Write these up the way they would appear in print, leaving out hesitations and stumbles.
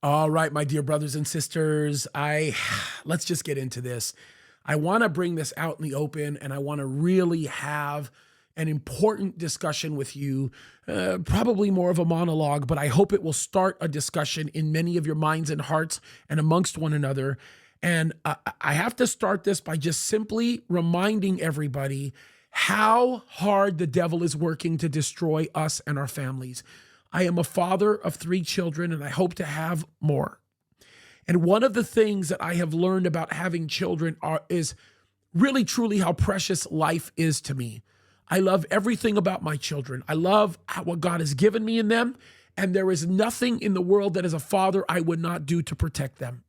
All right, my dear brothers and sisters, let's just get into this. I want to bring this out in the open, and I want to really have an important discussion with you, probably more of a monologue, but I hope it will start a discussion in many of your minds and hearts and amongst one another. And I have to start this by just simply reminding everybody how hard the devil is working to destroy us and our families. I am a father of 3 children, and I hope to have more. And one of the things that I have learned about having children is really truly how precious life is to me. I love everything about my children. I love what God has given me in them, and there is nothing in the world that as a father I would not do to protect them.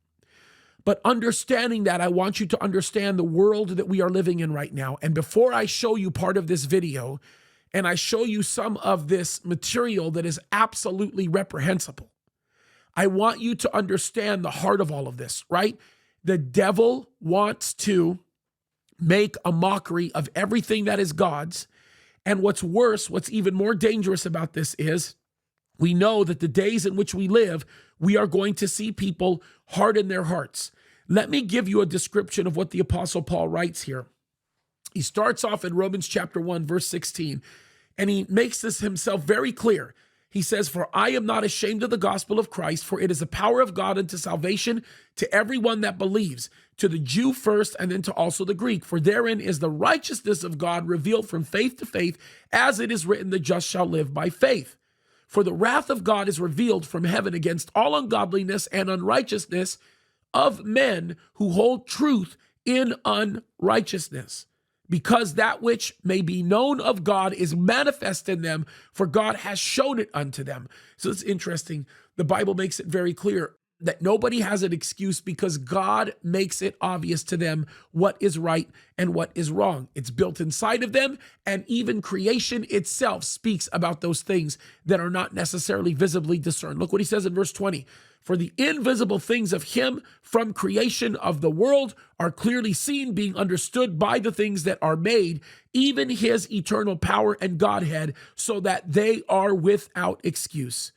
But understanding that, I want you to understand the world that we are living in right now. And before I show you part of this video, and I show you some of this material that is absolutely reprehensible, I want you to understand the heart of all of this, right? The devil wants to make a mockery of everything that is God's. And what's worse, what's even more dangerous about this is we know that the days in which we live, we are going to see people harden their hearts. Let me give you a description of what the Apostle Paul writes here. He starts off in Romans chapter 1, verse 16, and he makes this himself very clear. He says, "For I am not ashamed of the gospel of Christ, for it is the power of God unto salvation to everyone that believes, to the Jew first, and then to also the Greek. For therein is the righteousness of God revealed from faith to faith, as it is written, the just shall live by faith. For the wrath of God is revealed from heaven against all ungodliness and unrighteousness of men who hold truth in unrighteousness, because that which may be known of God is manifest in them, for God has shown it unto them." So it's interesting. The Bible makes it very clear that nobody has an excuse because God makes it obvious to them what is right and what is wrong. It's built inside of them, and even creation itself speaks about those things that are not necessarily visibly discerned. Look what he says in verse 20. "For the invisible things of him from creation of the world are clearly seen, being understood by the things that are made, even his eternal power and Godhead, so that they are without excuse."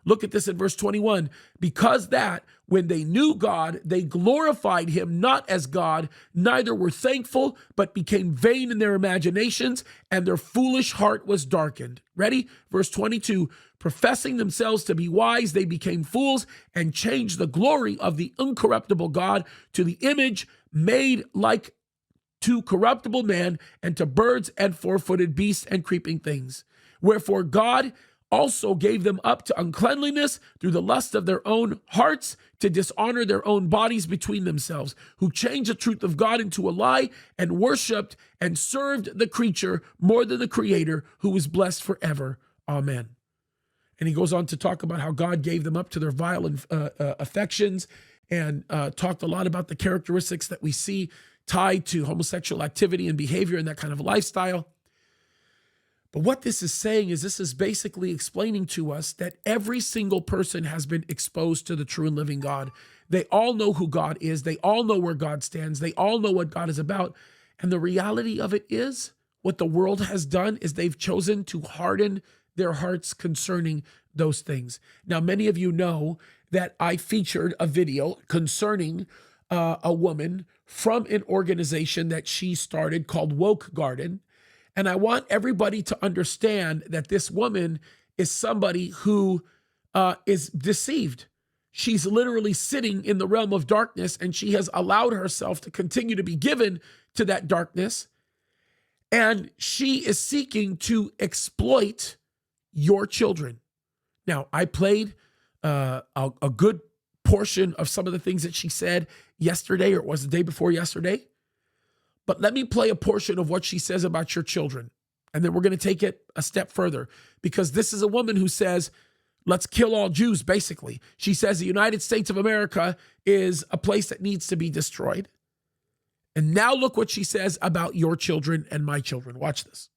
Look at this in verse 21. "Because that when they knew God, they glorified him not as God, neither were thankful, but became vain in their imaginations, and their foolish heart was darkened." Ready? Verse 22. "Professing themselves to be wise, they became fools and changed the glory of the incorruptible God to the image made like to corruptible man, and to birds and four-footed beasts and creeping things. Wherefore God also gave them up to uncleanliness through the lust of their own hearts, to dishonor their own bodies between themselves, who changed the truth of God into a lie, and worshiped and served the creature more than the Creator, who is blessed forever. Amen." And he goes on to talk about how God gave them up to their vile affections, and talked a lot about the characteristics that we see tied to homosexual activity and behavior and that kind of lifestyle. But what this is saying is, this is basically explaining to us that every single person has been exposed to the true and living God. They all know who God is. They all know where God stands. They all know what God is about. And the reality of it is, what the world has done is they've chosen to harden their hearts concerning those things. Now, many of you know that I featured a video concerning a woman from an organization that she started called Woke Garden. And I want everybody to understand that this woman is somebody who is deceived. She's literally sitting in the realm of darkness, and she has allowed herself to continue to be given to that darkness. And she is seeking to exploit your children. Now, I played a good portion of some of the things that she said yesterday, or it was the day before yesterday. But let me play a portion of what she says about your children. And then we're going to take it a step further, because this is a woman who says, let's kill all Jews, basically. She says the United States of America is a place that needs to be destroyed. And now look what she says about your children and my children. Watch this.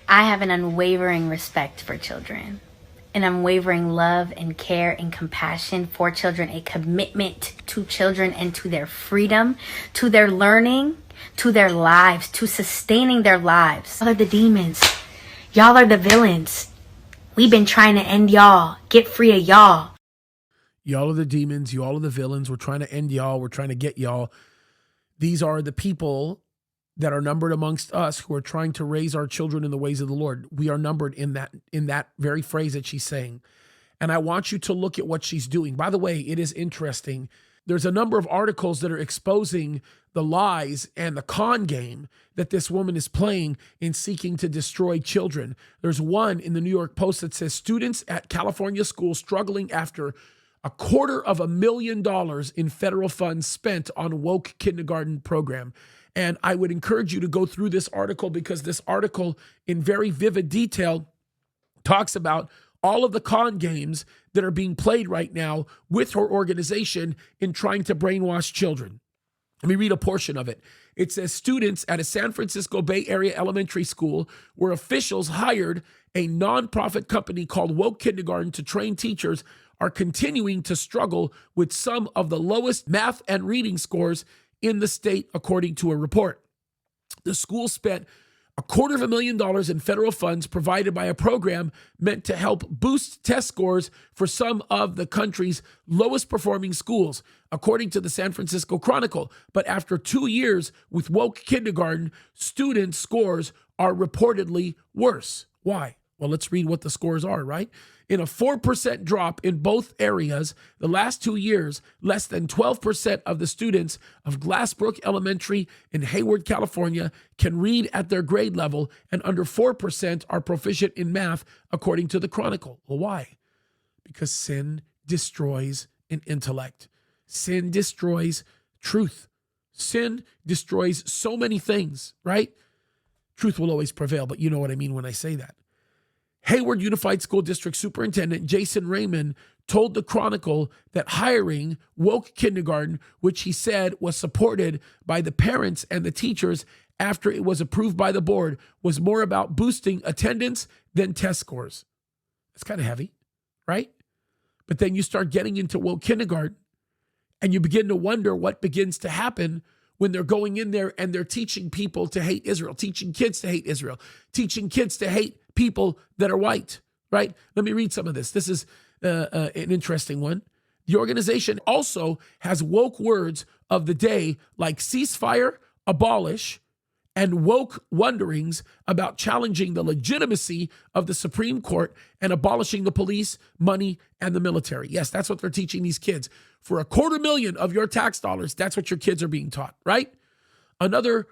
"I have an unwavering respect for children, an unwavering love and care and compassion for children, a commitment to children and to their freedom, to their learning, to their lives, to sustaining their lives. Y'all are the demons. Y'all are the villains. We've been trying to end y'all, get free of y'all." Y'all are the demons. Y'all are the villains. We're trying to end y'all. We're trying to get y'all. These are the people that are numbered amongst us who are trying to raise our children in the ways of the Lord. We are numbered in that very phrase that she's saying. And I want you to look at what she's doing. By the way, it is interesting. There's a number of articles that are exposing the lies and the con game that this woman is playing in seeking to destroy children. There's one in the New York Post that says students at California schools struggling after $250,000 in federal funds spent on woke kindergarten program. And I would encourage you to go through this article, because this article in very vivid detail talks about all of the con games that are being played right now with her organization in trying to brainwash children. Let me read a portion of it. It says students at a San Francisco Bay Area elementary school where officials hired a nonprofit company called Woke Kindergarten to train teachers are continuing to struggle with some of the lowest math and reading scores in the state, according to a report. The school spent $250,000 in federal funds provided by a program meant to help boost test scores for some of the country's lowest performing schools, according to the San Francisco Chronicle. But after 2 years with woke kindergarten, student scores are reportedly worse. Why? Well, let's read what the scores are, right? In a 4% drop in both areas, the last 2 years, less than 12% of the students of Glassbrook Elementary in Hayward, California, can read at their grade level, and under 4% are proficient in math, according to the Chronicle. Well, why? Because sin destroys an intellect. Sin destroys truth. Sin destroys so many things, right? Truth will always prevail, but you know what I mean when I say that. Hayward Unified School District Superintendent Jason Raymond told the Chronicle that hiring woke kindergarten, which he said was supported by the parents and the teachers after it was approved by the board, was more about boosting attendance than test scores. It's kind of heavy, right? But then you start getting into woke kindergarten and you begin to wonder what begins to happen when they're going in there and they're teaching people to hate Israel, teaching kids to hate Israel, teaching kids to hate people that are white, right? Let me read some of this. This is an interesting one. The organization also has woke words of the day like ceasefire, abolish, and woke wonderings about challenging the legitimacy of the Supreme Court and abolishing the police, money, and the military. Yes, that's what they're teaching these kids. For $250,000 of your tax dollars, that's what your kids are being taught, right? Another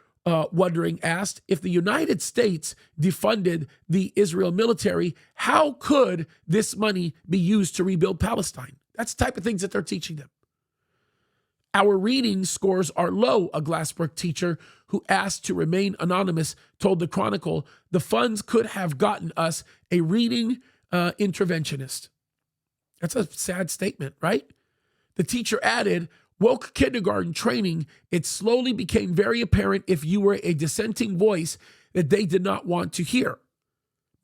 wondering asked, if the United States defunded the Israel military, how could this money be used to rebuild Palestine? That's the type of things that they're teaching them. Our reading scores are low, a Glassbrook teacher who asked to remain anonymous told the Chronicle. The funds could have gotten us a reading interventionist. That's a sad statement, right? The teacher added, woke kindergarten training, it slowly became very apparent if you were a dissenting voice that they did not want to hear.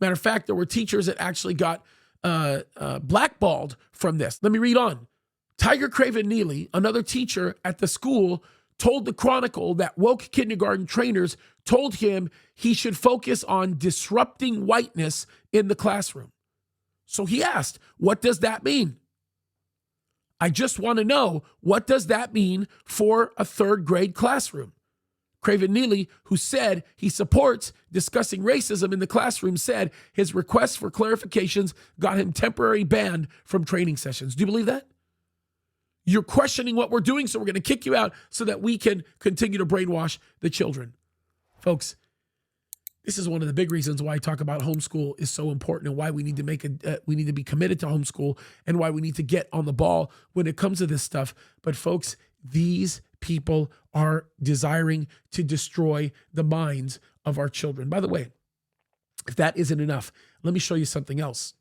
Matter of fact, there were teachers that actually got blackballed from this. Let me read on. Tiger Craven Neely, another teacher at the school, told the Chronicle that woke kindergarten trainers told him he should focus on disrupting whiteness in the classroom. So he asked, what does that mean? I just want to know, what does that mean for a third grade classroom? Craven Neely, who said he supports discussing racism in the classroom, said his request for clarifications got him temporarily banned from training sessions. Do you believe that? You're questioning what we're doing, so we're going to kick you out so that we can continue to brainwash the children. Folks, this is one of the big reasons why I talk about homeschool is so important, and why we need to we need to be committed to homeschool, and why we need to get on the ball when it comes to this stuff. But folks, these people are desiring to destroy the minds of our children. By the way, if that isn't enough, let me show you something else.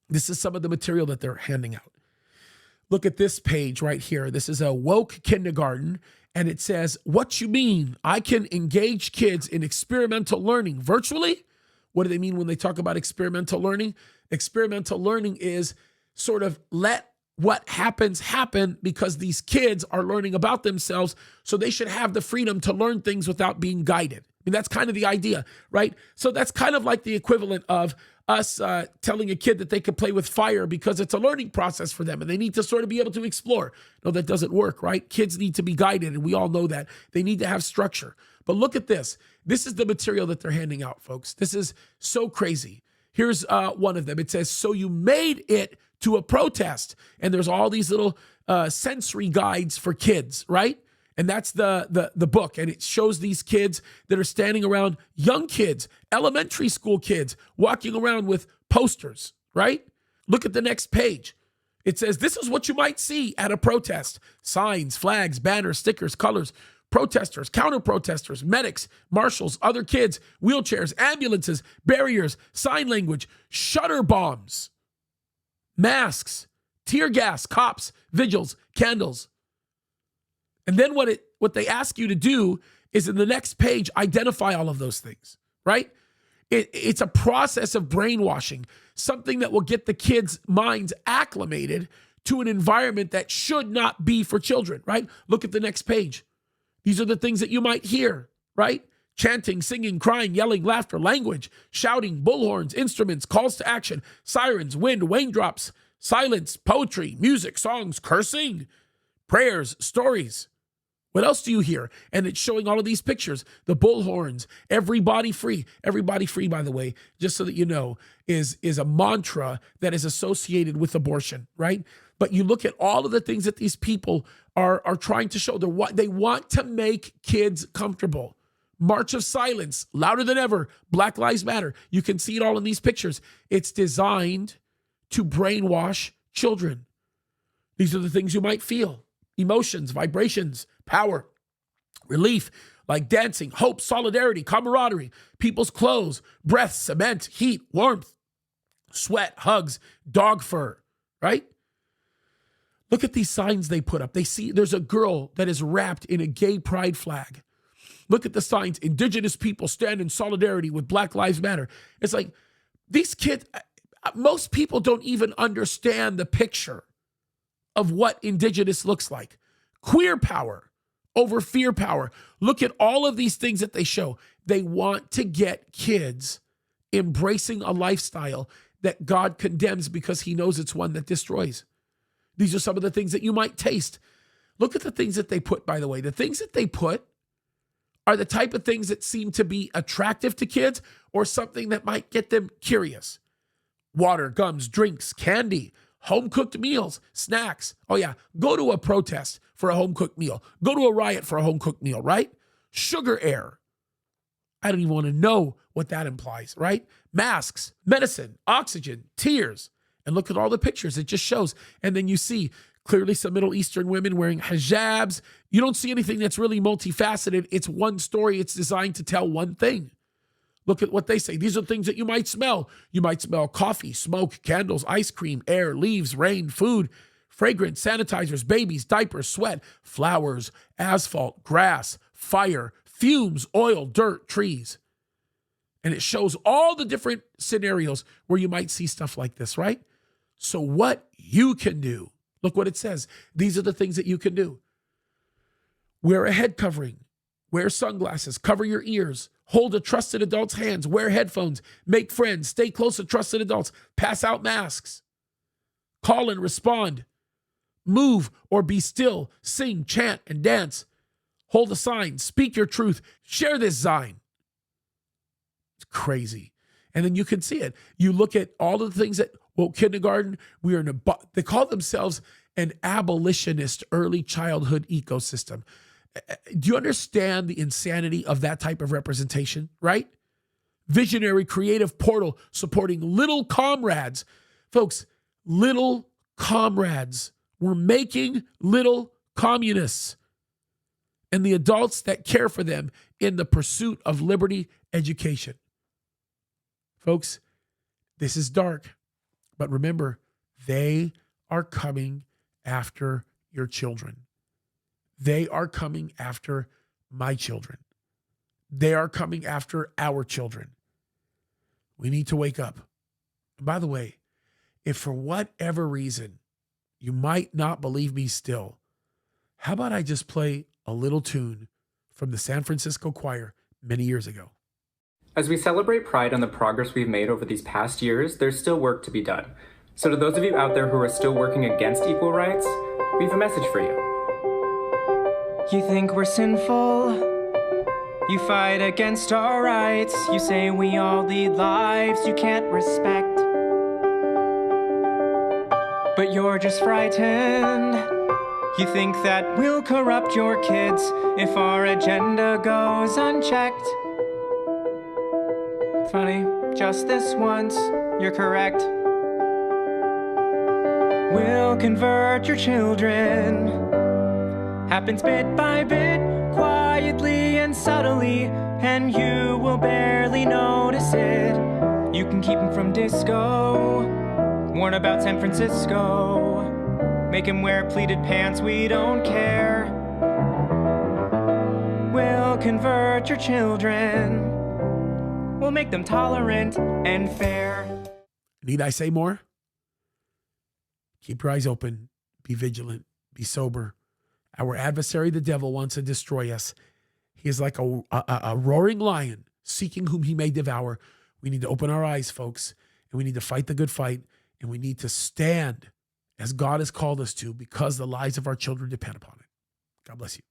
This is some of the material that they're handing out. Look at this page right here. This is a woke kindergarten, and it says, what you mean? I can engage kids in experimental learning virtually? What do they mean when they talk about experimental learning? Experimental learning is sort of let what happens happen, because these kids are learning about themselves, so they should have the freedom to learn things without being guided. I mean, that's kind of the idea, right? So that's kind of like the equivalent of us telling a kid that they can play with fire because it's a learning process for them and they need to sort of be able to explore. No, that doesn't work, right? Kids need to be guided, and we all know that. They need to have structure. But look at this. This is the material that they're handing out, folks. This is so crazy. Here's one of them. It says, so you made it to a protest. And there's all these little sensory guides for kids, right? And that's the book. And it shows these kids that are standing around, young kids, elementary school kids, walking around with posters, right? Look at the next page. It says, this is what you might see at a protest. Signs, flags, banners, stickers, colors, protesters, counter-protesters, medics, marshals, other kids, wheelchairs, ambulances, barriers, sign language, shutter bombs, masks, tear gas, cops, vigils, candles. And then what they ask you to do is in the next page, identify all of those things, right? It's a process of brainwashing, something that will get the kids' minds acclimated to an environment that should not be for children, right? Look at the next page. These are the things that you might hear, right? Chanting, singing, crying, yelling, laughter, language, shouting, bullhorns, instruments, calls to action, sirens, wind, raindrops, silence, poetry, music, songs, cursing, prayers, stories. What else do you hear? And it's showing all of these pictures, the bullhorns, everybody free. Everybody free, by the way, just so that you know, is a mantra that is associated with abortion, right? But you look at all of the things that these people are trying to show. They want to make kids comfortable. March of silence, louder than ever. Black Lives Matter. You can see it all in these pictures. It's designed to brainwash children. These are the things you might feel. Emotions, vibrations, power, relief, like dancing, hope, solidarity, camaraderie, people's clothes, breath, cement, heat, warmth, sweat, hugs, dog fur, right? Look at these signs they put up. They see there's a girl that is wrapped in a gay pride flag. Look at the signs. Indigenous people stand in solidarity with Black Lives Matter. It's like these kids, most people don't even understand the picture of what indigenous looks like. Queer power over fear power. Look at all of these things that they show. They want to get kids embracing a lifestyle that God condemns because he knows it's one that destroys. These are some of the things that you might taste. Look at the things that they put, by the way. The things that they put are the type of things that seem to be attractive to kids or something that might get them curious. Water, gums, drinks, candy, home-cooked meals, snacks. Oh yeah, go to a protest for a home-cooked meal. Go to a riot for a home-cooked meal, right? Sugar air. I don't even want to know what that implies, right? Masks, medicine, oxygen, tears. And look at all the pictures. It just shows. And then you see clearly some Middle Eastern women wearing hijabs. You don't see anything that's really multifaceted. It's one story. It's designed to tell one thing. Look at what they say. These are things that you might smell. You might smell coffee, smoke, candles, ice cream, air, leaves, rain, food, fragrance, sanitizers, babies, diapers, sweat, flowers, asphalt, grass, fire, fumes, oil, dirt, trees. And it shows all the different scenarios where you might see stuff like this, right? So what you can do, look what it says. These are the things that you can do. Wear a head covering, wear sunglasses, cover your ears, hold a trusted adult's hands, wear headphones, make friends, stay close to trusted adults, pass out masks, call and respond, move or be still, sing, chant, and dance, hold a sign, speak your truth, share this sign. It's crazy. And then you can see it. You look at all of the things that, well, kindergarten, they call themselves an abolitionist early childhood ecosystem. Do you understand the insanity of that type of representation, right? Visionary creative portal supporting little comrades. Folks, little comrades. We're making little communists and the adults that care for them in the pursuit of liberty education. Folks, this is dark, but remember, they are coming after your children. They are coming after my children. They are coming after our children. We need to wake up. And by the way, if for whatever reason you might not believe me still, how about I just play a little tune from the San Francisco Choir, many years ago. As we celebrate Pride and the progress we've made over these past years, there's still work to be done. So to those of you out there who are still working against equal rights, we have a message for you. You think we're sinful? You fight against our rights. You say we all lead lives you can't respect. But you're just frightened. You think that we'll corrupt your kids if our agenda goes unchecked. Funny, just this once, you're correct. We'll convert your children. Happens bit by bit, quietly and subtly, and you will barely notice it. You can keep him from disco, warn about San Francisco, make him wear pleated pants, we don't care. We'll convert your children. We'll make them tolerant and fair. Need I say more? Keep your eyes open. Be vigilant. Be sober. Our adversary, the devil, wants to destroy us. He is like a roaring lion, seeking whom he may devour. We need to open our eyes, folks, and we need to fight the good fight, and we need to stand as God has called us to, because the lives of our children depend upon it. God bless you.